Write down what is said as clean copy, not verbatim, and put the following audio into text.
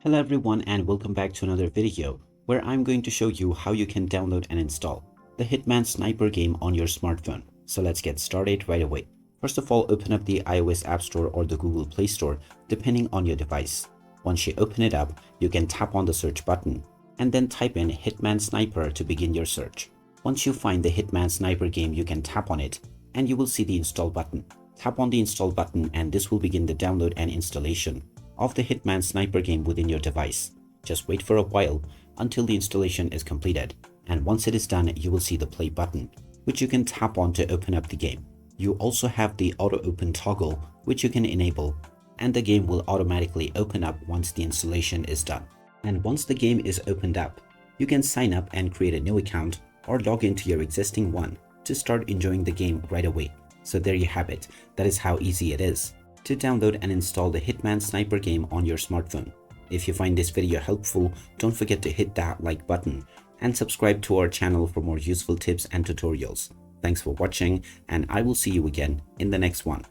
Hello everyone and welcome back to another video where I'm going to show you how you can download and install the Hitman Sniper game on your smartphone. So let's get started right away. First of all, open up the iOS App Store or the Google Play Store depending on your device. Once you open it up, you can tap on the search button and then type in Hitman Sniper to begin your search. Once you find the Hitman Sniper game, you can tap on it and you will see the install button. Tap on the install button and this will begin the download and installation of the Hitman Sniper game within your device. Just wait for a while until the installation is completed, and once it is done, you will see the play button, which you can tap on to open up the game. You also have the auto open toggle, which you can enable, and the game will automatically open up once the installation is done. And once the game is opened up, you can sign up and create a new account or log into your existing one to start enjoying the game right away. So there you have it. That is how easy it is to download and install the Hitman Sniper game on your smartphone. If you find this video helpful, don't forget to hit that like button and subscribe to our channel for more useful tips and tutorials. Thanks for watching, and I will see you again in the next one.